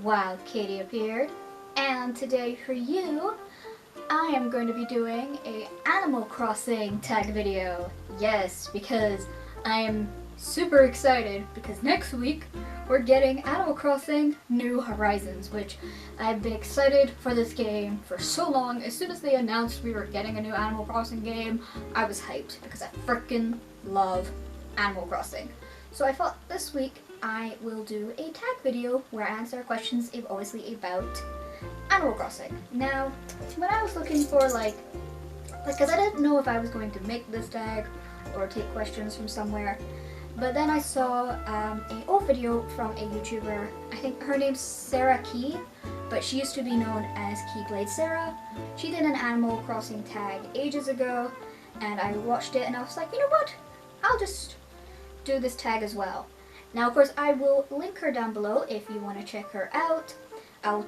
while Katie appeared, and today for you, I am going to be doing a Animal Crossing tag video. Yes, because I am super excited because next week we're getting Animal Crossing New Horizons, which I've been excited for this game for so long. As soon as they announced we were getting a new Animal Crossing game, I was hyped because I frickin' love Animal Crossing. So I thought this week I will do a tag video where I answer questions obviously about Animal Crossing. Now, when I was looking for because I didn't know if I was going to make this tag or take questions from somewhere, but then I saw an old video from a YouTuber. I think her name's Sarah Key, but she used to be known as Keyblade Sarah. She did an Animal Crossing tag ages ago, and I watched it and I was like, you know what? I'll just do this tag as well. Now, of course, I will link her down below if you want to check her out. I'll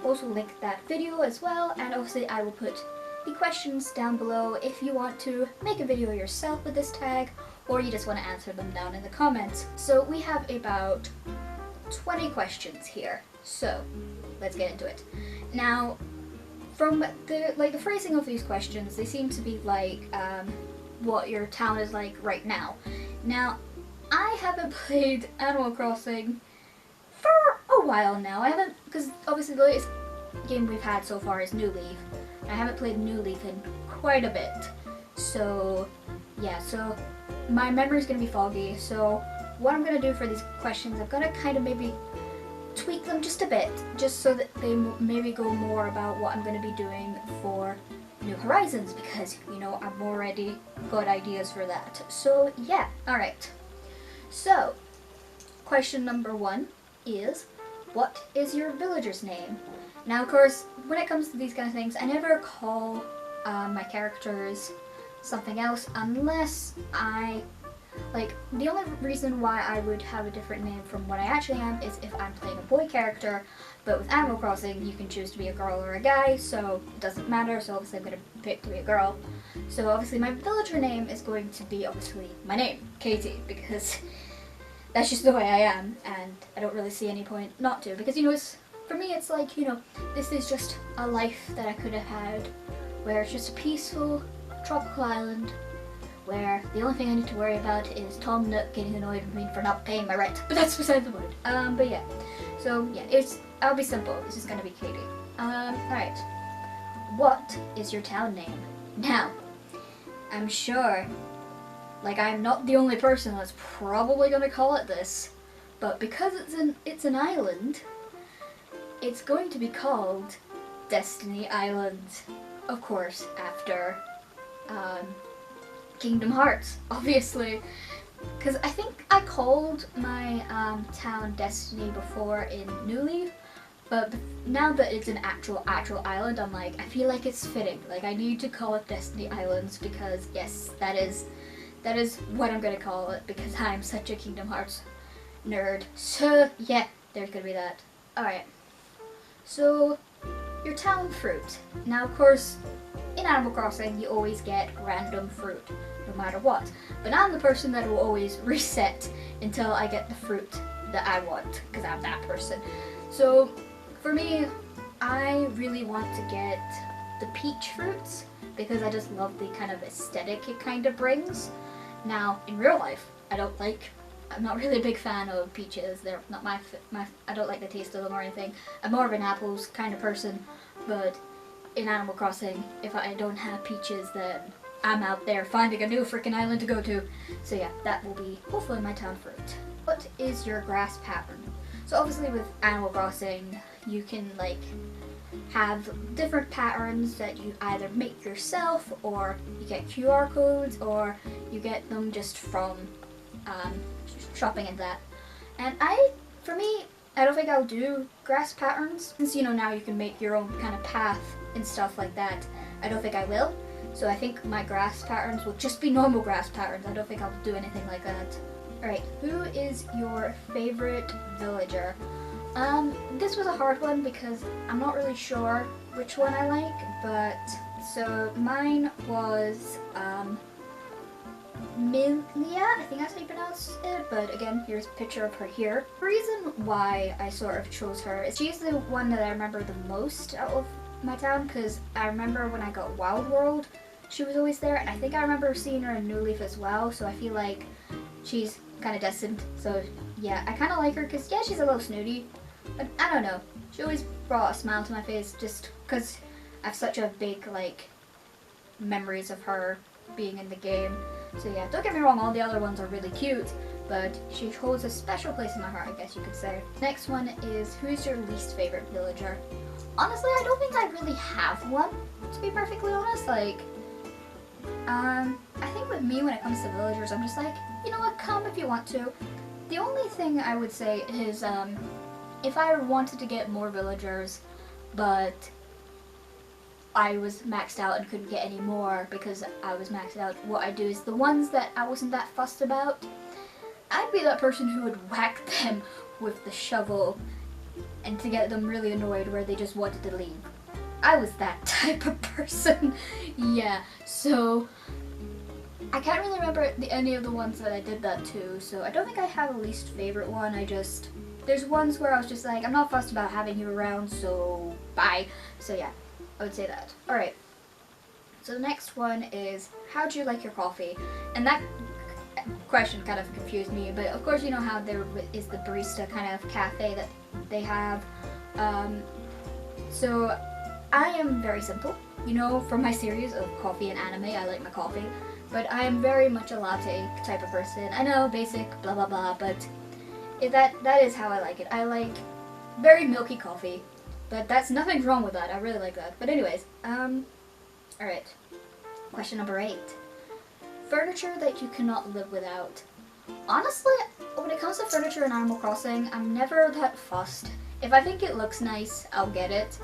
also link that video as well, and obviously I will put the questions down below if you want to make a video yourself with this tag, or you just want to answer them down in the comments. So we have about 20 questions here, so let's get into it. Now, from the phrasing of these questions, they seem to be like what your town is like right now. Now, I haven't played Animal Crossing for a while now. I haven't, because obviously the latest game we've had so far is New Leaf. I haven't played New Leaf in quite a bit. So, yeah, so my memory's going to be foggy. So what I'm going to do for these questions, I'm going to kind of maybe tweak them just a bit, just so that they maybe go more about what I'm going to be doing for New Horizons, because, you know, I've already got ideas for that. So, yeah, alright. So, question number 1 is, what is your villager's name? Now, of course, when it comes to these kind of things, I never call my characters something else unless the only reason why I would have a different name from what I actually am is if I'm playing a boy character, but with Animal Crossing you can choose to be a girl or a guy, so it doesn't matter, so obviously I'm going to pick to be a girl. So obviously my villager name is going to be obviously my name, Katie, because that's just the way I am, and I don't really see any point not to, because, you know, for me it's like, you know, this is just a life that I could have had, where it's just a peaceful tropical island, where the only thing I need to worry about is Tom Nook getting annoyed with me for not paying my rent, but that's beside the point. But yeah, so yeah, I'll be simple, it's just gonna be Katie. Alright, what is your town name? Now, I'm sure, I'm not the only person that's probably gonna call it this, but because it's an island, it's going to be called Destiny Island. Of course, after Kingdom Hearts, obviously, because I think I called my town Destiny before in New Leaf, but now that it's an actual island, I'm like, I feel like it's fitting. I need to call it Destiny Islands because, yes, that is what I'm gonna call it because I'm such a Kingdom Hearts nerd. So yeah, there's gonna be that. Alright, so your town fruit. Now, of course, in Animal Crossing you always get random fruit no matter what, but I'm the person that will always reset until I get the fruit that I want, because I'm that person. So for me, I really want to get the peach fruits because I just love the kind of aesthetic it kind of brings. Now, in real life, I'm not really a big fan of peaches. They're not my I don't like the taste of them or anything. I'm more of an apples kind of person, but in Animal Crossing, if I don't have peaches, then I'm out there finding a new freaking island to go to. So yeah, that will be hopefully my town fruit. What is your grass pattern? So obviously with Animal Crossing, you can have different patterns that you either make yourself, or you get QR codes, or you get them just from shopping and that. And for me, I don't think I'll do grass patterns, since, you know, now you can make your own kind of path and stuff like that. I don't think I will. So I think my grass patterns will just be normal grass patterns. I don't think I'll do anything like that. Alright, who is your favorite villager? This was a hard one because I'm not really sure which one I like, but so mine was I think that's how you pronounce it, but again, here's a picture of her here. The reason why I sort of chose her is she's the one that I remember the most out of my town, because I remember when I got Wild World, she was always there, and I think I remember seeing her in New Leaf as well, so I feel like she's kind of destined. So yeah, I kind of like her because, yeah, she's a little snooty, but I don't know. She always brought a smile to my face just because I have such a big, like, memories of her being in the game. So yeah, don't get me wrong, all the other ones are really cute, but she holds a special place in my heart, I guess you could say. Next one is, who is your least favorite villager? Honestly, I don't think I really have one, to be perfectly honest. Like, I think with me, when it comes to villagers, I'm just like, you know what, come if you want to. The only thing I would say is, if I wanted to get more villagers, but I was maxed out and couldn't get any more because I was maxed out, what I do is the ones that I wasn't that fussed about, I'd be that person who would whack them with the shovel and to get them really annoyed where they just wanted to leave. I was that type of person. Yeah, so I can't really remember any of the ones that I did that to, so I don't think I have a least favorite one. There's ones where I was just like, I'm not fussed about having you around, so bye. So yeah, I would say that. Alright, so the next one is, how do you like your coffee? And that question kind of confused me, but of course you know how there is the barista kind of cafe that they have. So I am very simple. You know, from my series of coffee and anime, I like my coffee, but I am very much a latte type of person. I know, basic, blah blah blah, but that is how I like it. I like very milky coffee, but that's nothing wrong with that. I really like that. But anyways, alright. Question number 8. Furniture that you cannot live without. Honestly, when it comes to furniture in Animal Crossing, I'm never that fussed. If I think it looks nice, I'll get it.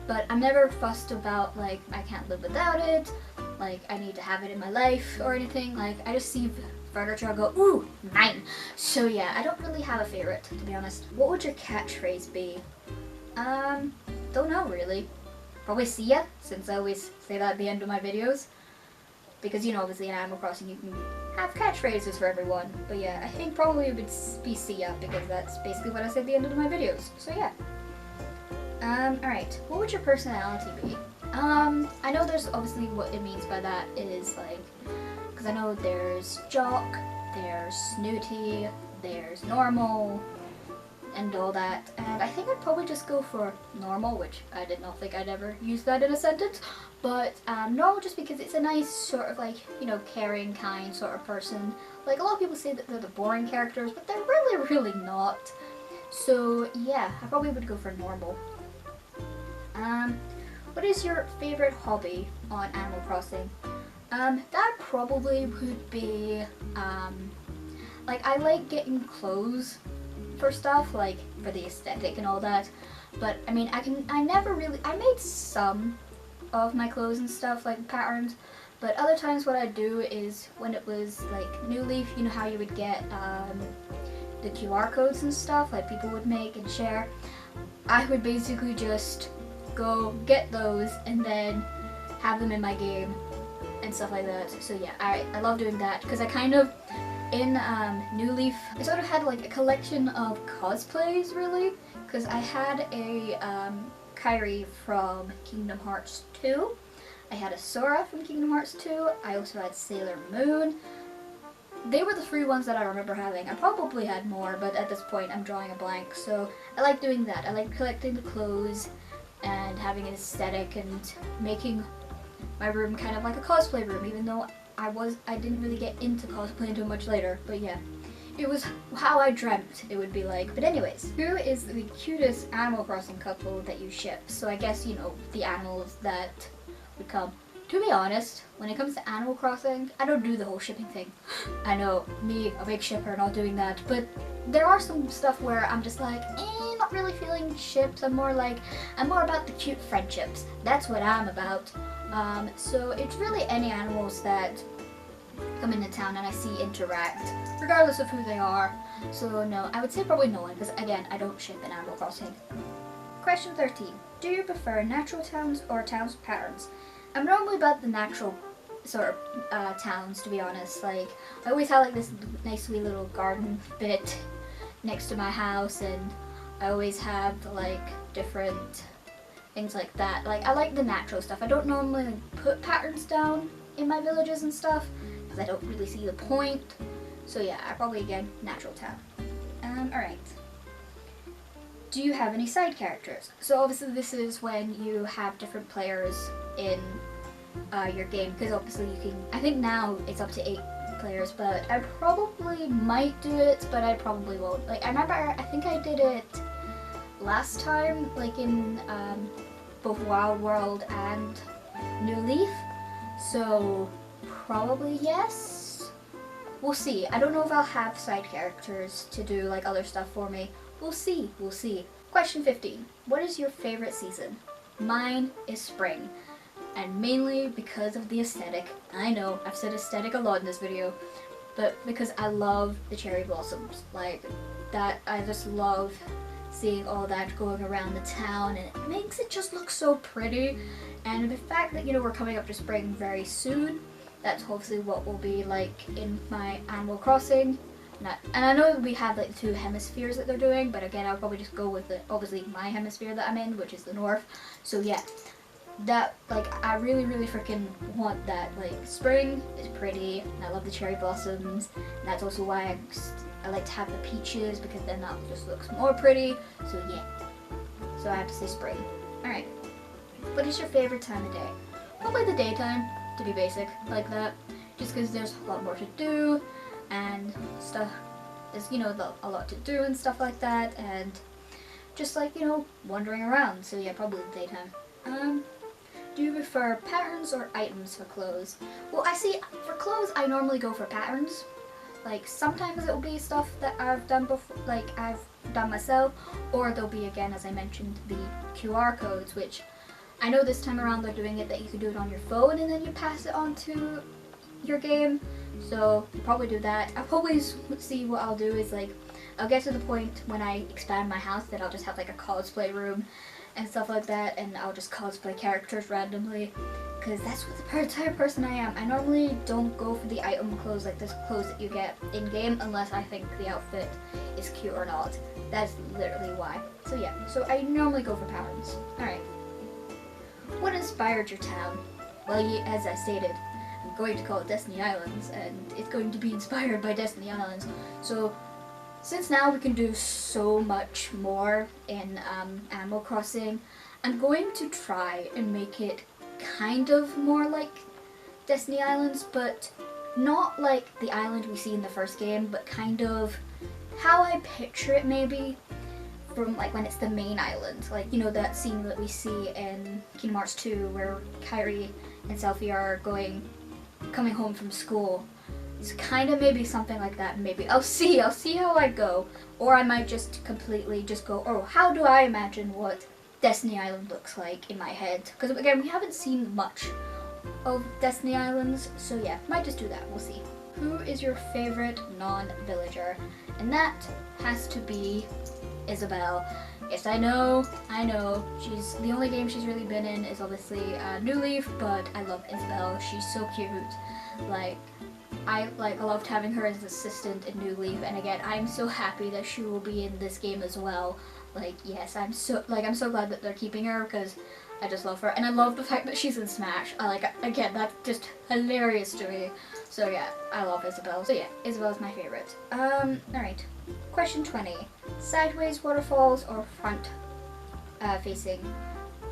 But I'm never fussed about, like, I can't live without it, like, I need to have it in my life or anything. Like, I just see furniture, I go, ooh, mine. So yeah, I don't really have a favorite, to be honest. What would your catchphrase be? Don't know really. Probably see ya, since I always say that at the end of my videos. Because, you know, obviously in Animal Crossing you can have catchphrases for everyone. But yeah, I think probably it would be see ya, because that's basically what I say at the end of my videos. So yeah. Alright, what would your personality be? I know there's obviously what it means by that is like, because I know there's jock, there's snooty, there's normal, and all that, and I think I'd probably just go for normal, which I did not think I'd ever use that in a sentence, but normal just because it's a nice sort of like, you know, caring, kind sort of person. Like, a lot of people say that they're the boring characters, but they're really not. So yeah, I probably would go for normal. What is your favorite hobby on Animal Crossing? That probably would be, like, I like getting clothes for stuff, like, for the aesthetic and all that, but, I mean, I made some of my clothes and stuff, like, patterns, but other times what I do is, when it was, like, New Leaf, you know how you would get, the QR codes and stuff, like, people would make and share, I would basically just go get those and then have them in my game and stuff like that. So yeah, I love doing that because I kind of, in New Leaf, I sort of had like a collection of cosplays really, because I had a Kairi from Kingdom Hearts 2, I had a Sora from Kingdom Hearts 2, I also had Sailor Moon. They were the 3 ones that I remember having. I probably had more, but at this point I'm drawing a blank, so I like doing that. I like collecting the clothes and having an aesthetic and making my room kind of like a cosplay room, even though I didn't really get into cosplay until much later, but yeah. It was how I dreamt it would be like. But anyways, who is the cutest Animal Crossing couple that you ship? So I guess, you know, the animals that would come. To be honest, when it comes to Animal Crossing, I don't do the whole shipping thing. I know, me, a big shipper, not doing that, but there are some stuff where I'm just like, not really feeling shipped. I'm more about the cute friendships. That's what I'm about. So it's really any animals that come into town and I see interact, regardless of who they are. So no, I would say probably no one, because again, I don't ship in Animal Crossing. Question 13. Do you prefer natural towns or towns with patterns? I'm normally about the natural sort of towns, to be honest. Like, I always had like this nice wee little garden bit next to my house, and I always have like different things like that. Like, I like the natural stuff. I don't normally put patterns down in my villages and stuff because I don't really see the point. So yeah, I probably, again, natural town. Alright. Do you have any side characters? So obviously this is when you have different players in your game, because obviously you can, I think now it's up to 8 players, but I probably might do it, but I probably won't. Like, I remember, I think I did it last time, like in both Wild World and New Leaf, so probably yes. We'll see. I don't know if I'll have side characters to do like other stuff for me. We'll see. We'll see. Question 15. What is your favorite season? Mine is spring, and mainly because of the aesthetic. I know I've said aesthetic a lot in this video, but because I love the cherry blossoms. Like that, I just love seeing all that going around the town, and it makes it just look so pretty. And the fact that, you know, we're coming up to spring very soon, that's hopefully what will be like in my Animal Crossing. And I know we have like the 2 hemispheres that they're doing, but again, I'll probably just go with the, obviously my hemisphere that I'm in, which is the north. So yeah, that, like, I really freaking want that. Like, spring is pretty, and I love the cherry blossoms, and that's also why I like to have the peaches, because then that just looks more pretty. So yeah, so I have to say spring. Alright, what is your favorite time of day? Probably the daytime, to be basic like that, just because there's a lot more to do and stuff. There's, you know, a lot to do and stuff like that, and just like, you know, wandering around. So yeah, probably the daytime. Do you prefer patterns or items for clothes? Well, I see, for clothes I normally go for patterns. Like, sometimes it'll be stuff that I've done before, like I've done myself, or there'll be, again, as I mentioned, the QR codes, which I know this time around they're doing it that you can do it on your phone and then you pass it on to your game. So I'll probably do that. I'll probably see what I'll do is, like, I'll get to the point when I expand my house that I'll just have like a cosplay room and stuff like that, and I'll just cosplay characters randomly, because that's what the type of person I am. I normally don't go for the item clothes, like this clothes that you get in-game, unless I think the outfit is cute or not. That's literally why. So yeah, so I normally go for patterns. Alright. What inspired your town? Well, as I stated, I'm going to call it Destiny Islands, and it's going to be inspired by Destiny Islands. So since now we can do so much more in Animal Crossing, I'm going to try and make it kind of more like Destiny Islands, but not like the island we see in the first game, but kind of how I picture it maybe from like when it's the main island. Like, you know, that scene that we see in Kingdom Hearts 2 where Kairi and Selphie are coming home from school. It's kind of maybe something like that. Maybe I'll see how I go, or I might just completely just go, oh, how do I imagine what Destiny Island looks like in my head? Because again, we haven't seen much of Destiny Islands, so yeah, might just do that. We'll see. Who is your favorite non-villager? And that has to be Isabelle. Yes, I know. She's the only game she's really been in is obviously New Leaf, but I love Isabelle. She's so cute. Like, I loved having her as assistant in New Leaf, and again, I'm so happy that she will be in this game as well. Like, yes, I'm so glad that they're keeping her, because I just love her, and I love the fact that she's in Smash. Again, that's just hilarious to me. So yeah, I love Isabelle. So yeah, Isabelle's my favorite. Alright. Question 20. Sideways waterfalls or front facing?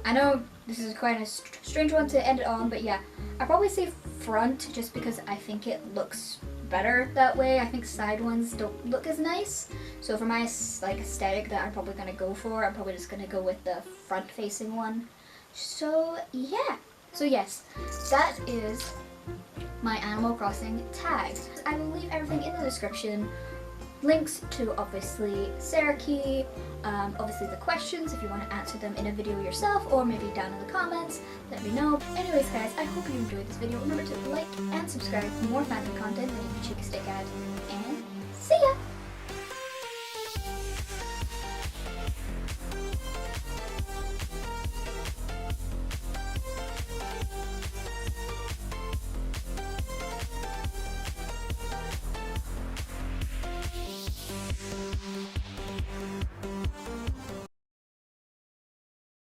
I know this is quite a strange one to end it on, but yeah, I'd probably say front just because I think it looks better that way. I think side ones don't look as nice. So for my like aesthetic that I'm probably gonna go for, I'm probably just gonna go with the front facing one. So yeah. So yes, that is my Animal Crossing tags. I will leave everything in the description. Links to obviously Saraky, obviously the questions if you want to answer them in a video yourself, or maybe down in the comments, let me know. Anyways guys, I hope you enjoyed this video. Remember to like and subscribe for more fandom content that you can cheek a stick at, and see ya!